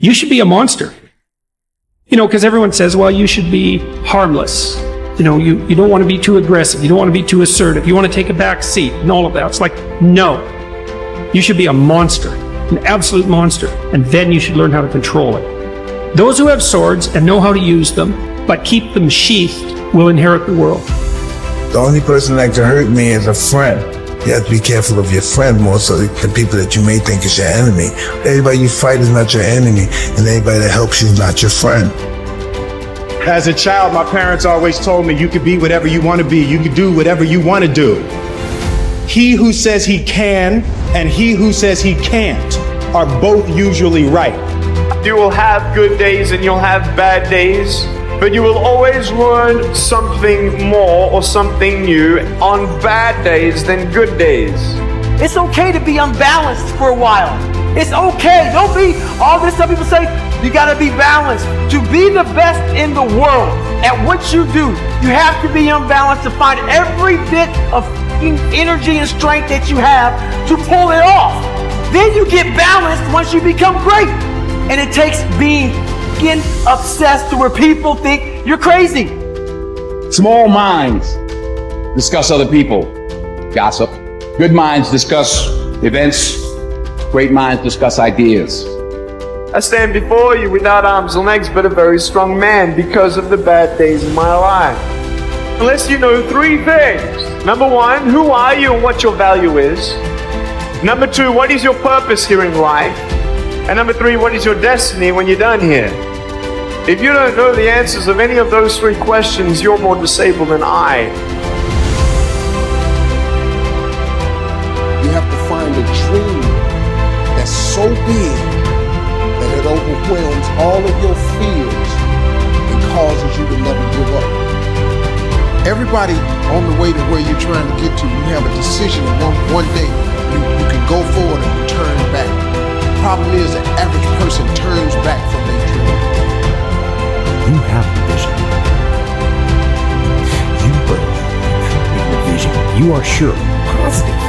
You should be a monster. Because everyone says, well, you should be harmless. You don't want to be too aggressive. You don't want to be too assertive. You want to take a back seat and all of that. It's like, no. You should be a monster, an absolute monster. And then you should learn how to control it. Those who have swords and know how to use them, but keep them sheathed, will inherit the world. The only person that can hurt me is a friend. You have to be careful of your friend more so than people that you may think is your enemy. Everybody you fight is not your enemy, and anybody that helps you is not your friend. As a child, my parents always told me you could be whatever you want to be. You can do whatever you want to do. He who says he can and he who says he can't are both usually right. You will have good days and you'll have bad days, but you will always learn something more or something new on bad days than good days. It's okay to be unbalanced for a while. It's okay. Don't be all this stuff people say, you gotta be balanced. To be the best in the world at what you do, you have to be unbalanced to find every bit of energy and strength that you have to pull it off. Then you get balanced once you become great. And it takes being obsessed to where people think you're crazy. Small minds discuss other people, gossip. Good minds discuss events. Great minds discuss ideas. I stand before you without arms or legs, but a very strong man because of the bad days in my life. Unless you know three things. Number one, who are you and what your value is? Number two, what is your purpose here in life? And number three, what is your destiny when you're done here? If you don't know the answers of any of those three questions, you're more disabled than I. You have to find a dream that's so big that it overwhelms all of your fears and causes you to never give up. Everybody on the way to where you're trying to get to, you have a decision, and one day you can go forward and turn back. The problem is the average person turns back from their dream. You have the vision. You believe in the vision. You are sure, positive,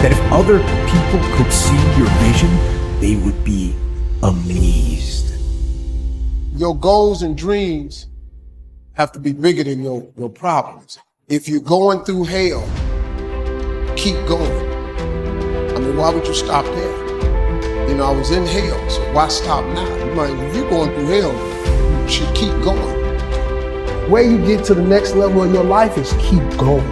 that if other people could see your vision, they would be amazed. Your goals and dreams have to be bigger than your problems. If you're going through hell, keep going. I mean, why would you stop there? I was in hell, so why stop now? If you're going through hell, you should keep going. Where you get to the next level of your life is keep going.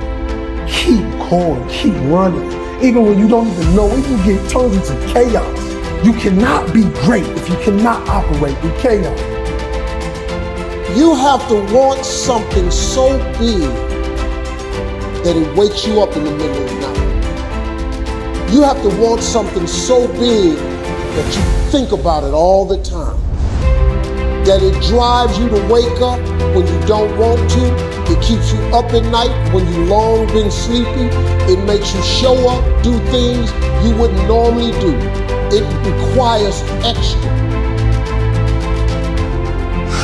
Keep going, keep running. Even when you don't even know, when you get turned into chaos. You cannot be great if you cannot operate in chaos. You have to want something so big that it wakes you up in the middle of the night. You have to want something so big that you think about it all the time. That it drives you to wake up when you don't want to. It keeps you up at night when you long been sleepy. It makes you show up, do things you wouldn't normally do. It requires extra.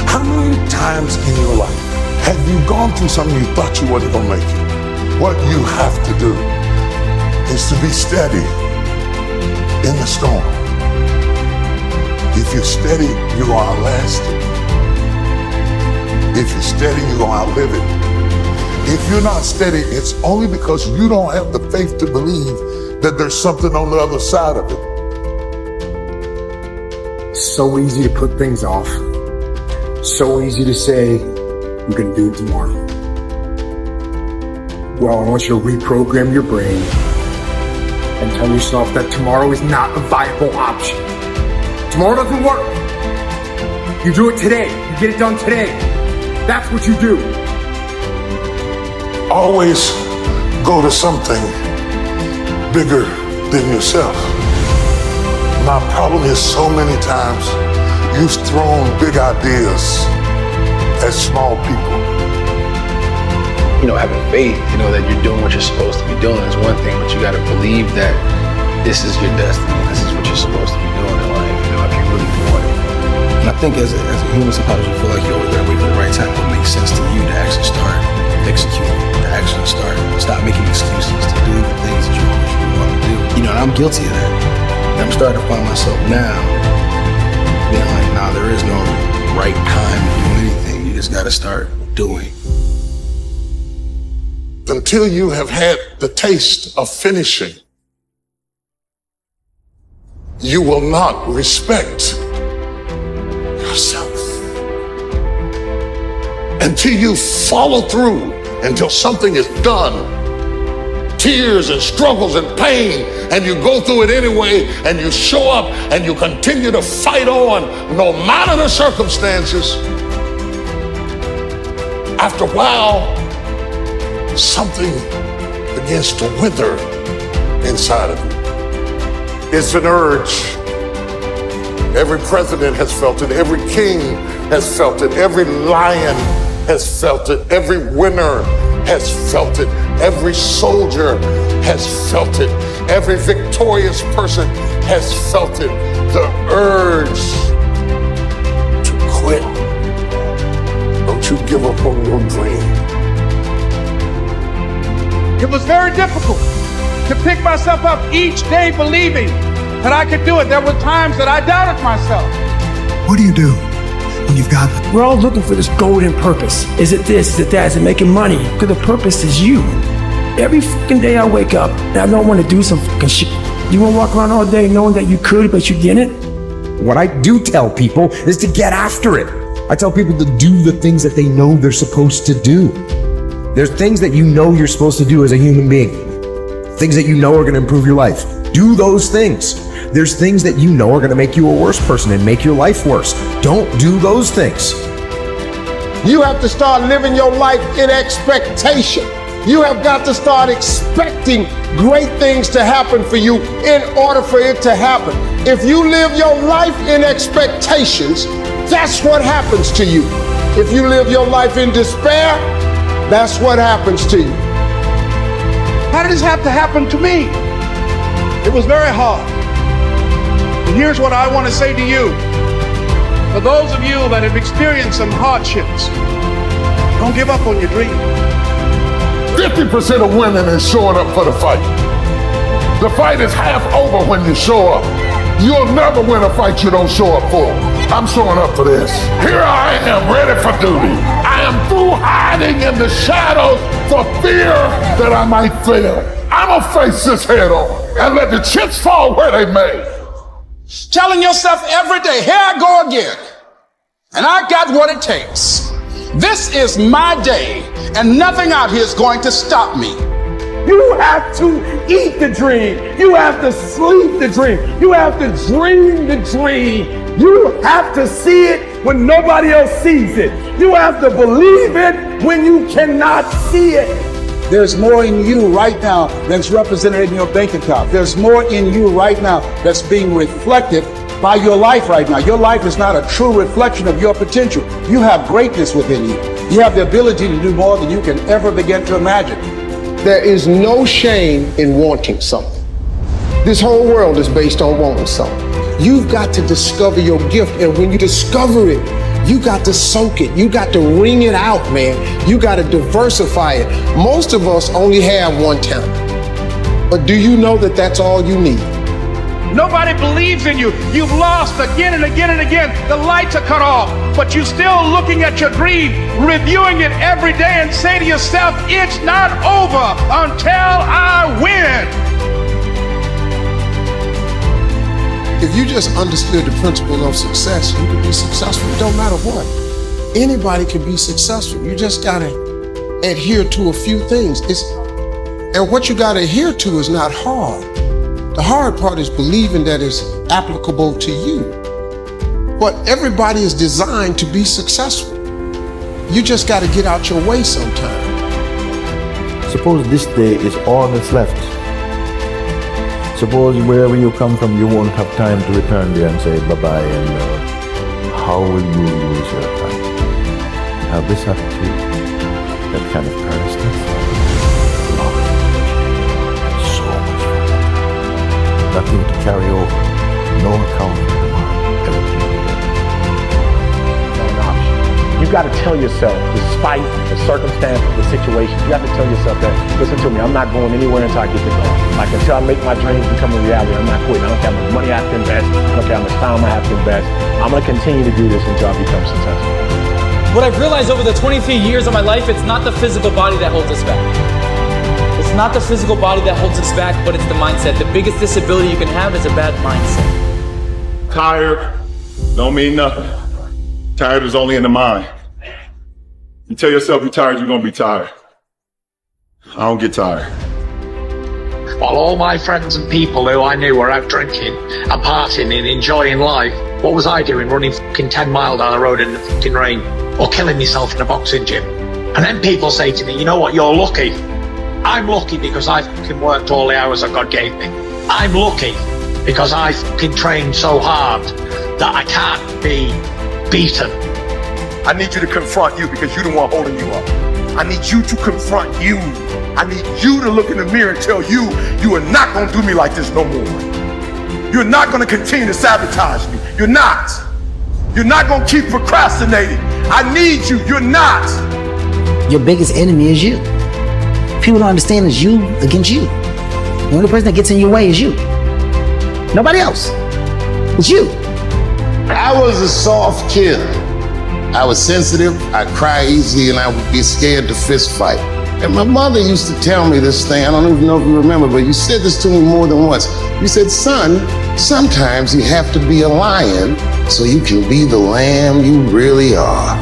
How many times in your life have you gone through something you thought you wasn't gonna make it? What you have to do is to be steady in the storm. If you're steady, you're gonna outlast it. If you're steady, you're gonna outlive it. If you're not steady, it's only because you don't have the faith to believe that there's something on the other side of it. So easy to put things off. So easy to say, I'm gonna do it tomorrow. Well, I want you to reprogram your brain and tell yourself that tomorrow is not a viable option. Tomorrow doesn't work. You do it today. You get it done today. That's what you do. Always go to something bigger than yourself. My problem is so many times you've thrown big ideas at small people. Having faith, that you're doing what you're supposed to be doing is one thing, but you got to believe that this is your destiny. This is what you're supposed to be doing in life, if you really want it. And I think as a human, sometimes you feel like you're always there waiting for the right time. What makes sense to you to actually start executing, to actually stop making excuses, to do the things that you always really want to do. And I'm guilty of that. And I'm starting to find myself now being just got to start doing. Until you have had the taste of finishing, you will not respect yourself. Until you follow through, until something is done, tears and struggles and pain, and you go through it anyway, and you show up and you continue to fight on no matter the circumstances. After a while, something begins to wither inside of you. It's an urge. Every president has felt it. Every king has felt it. Every lion has felt it. Every winner has felt it. Every soldier has felt it. Every victorious person has felt it. The urge to quit. Don't you give up on your dream. It was very difficult to pick myself up each day believing that I could do it. There were times that I doubted myself. What do you do when you've got it? We're all looking for this golden purpose. Is it this? Is it that? Is it making money? Because the purpose is you. Every fucking day I wake up and I don't want to do some fucking shit. You want to walk around all day knowing that you could, but you didn't? What I do tell people is to get after it. I tell people to do the things that they know they're supposed to do. There's things that you know you're supposed to do as a human being. Things that you know are going to improve your life. Do those things. There's things that you know are going to make you a worse person and make your life worse. Don't do those things. You have to start living your life in expectation. You have got to start expecting great things to happen for you in order for it to happen. If you live your life in expectations, that's what happens to you. If you live your life in despair, that's what happens to you. How did this have to happen to me? It was very hard. And here's what I want to say to you. For those of you that have experienced some hardships, don't give up on your dream. 50% of winning is showing up for the fight. The fight is half over when you show up. You'll never win a fight you don't show up for. I'm showing up for this. Here I am, ready for duty. I am through hiding in the shadows for fear that I might fail. I'm gonna face this head on and let the chips fall where they may. Telling yourself every day, here I go again. And I got what it takes. This is my day, and nothing out here is going to stop me. You have to eat the dream. You have to sleep the dream. You have to dream the dream. You have to see it when nobody else sees it. You have to believe it when you cannot see it. There's more in you right now that's represented in your bank account. There's more in you right now that's being reflected by your life right now. Your life is not a true reflection of your potential. You have greatness within you. You have the ability to do more than you can ever begin to imagine. There is no shame in wanting something. This whole world is based on wanting something. You've got to discover your gift, and when you discover it, you got to soak it. You got to wring it out, man. You got to diversify it. Most of us only have one talent. But do you know that that's all you need? Nobody believes in you. You've lost again and again and again. The lights are cut off, but you're still looking at your dream, reviewing it every day, and say to yourself, it's not over until I win. If you just understood the principle of success, you could be successful. It don't matter what. Anybody can be successful. You just gotta adhere to a few things. And what you gotta adhere to is not hard. The hard part is believing that it's applicable to you. But everybody is designed to be successful. You just got to get out your way sometime. Suppose this day is all that's left. Suppose wherever you come from, you won't have time to return there and say bye-bye, and how will you lose your time? Have this attitude, that kind of earnestness. Nothing to carry over, no account for tomorrow, everything will be option. You got to tell yourself, despite the circumstance, the situation, you got to tell yourself that, listen to me, I'm not going anywhere until I get the goal. Like until I make my dreams become a reality, I'm not quitting. I don't care how much money I have to invest. I don't care how much time I have to invest. I'm going to continue to do this until I become successful. What I've realized over the 23 years of my life, it's not the physical body that holds us back. It's not the physical body that holds us back, but it's the mindset. The biggest disability you can have is a bad mindset. Tired don't mean nothing. Tired is only in the mind. You tell yourself you're tired, you're gonna be tired. I don't get tired. While all my friends and people who I knew were out drinking and partying and enjoying life, what was I doing? Running fucking 10 miles down the road in the fucking rain or killing myself in a boxing gym. And then people say to me, you know what, you're lucky. I'm lucky because I fucking worked all the hours that God gave me. I'm lucky because I fucking trained so hard that I can't be beaten. I need you to confront you because you're the one holding you up. I need you to confront you. I need you to look in the mirror and tell you, you are not going to do me like this no more. You're not going to continue to sabotage me. You're not. You're not going to keep procrastinating. I need you. You're not. Your biggest enemy is you. People don't understand it's you against you. The only person that gets in your way is you. Nobody else. It's you. I was a soft kid. I was sensitive, I'd cry easily, and I would be scared to fist fight. And my mother used to tell me this thing, I don't even know if you remember, but you said this to me more than once. You said, son, sometimes you have to be a lion so you can be the lamb you really are.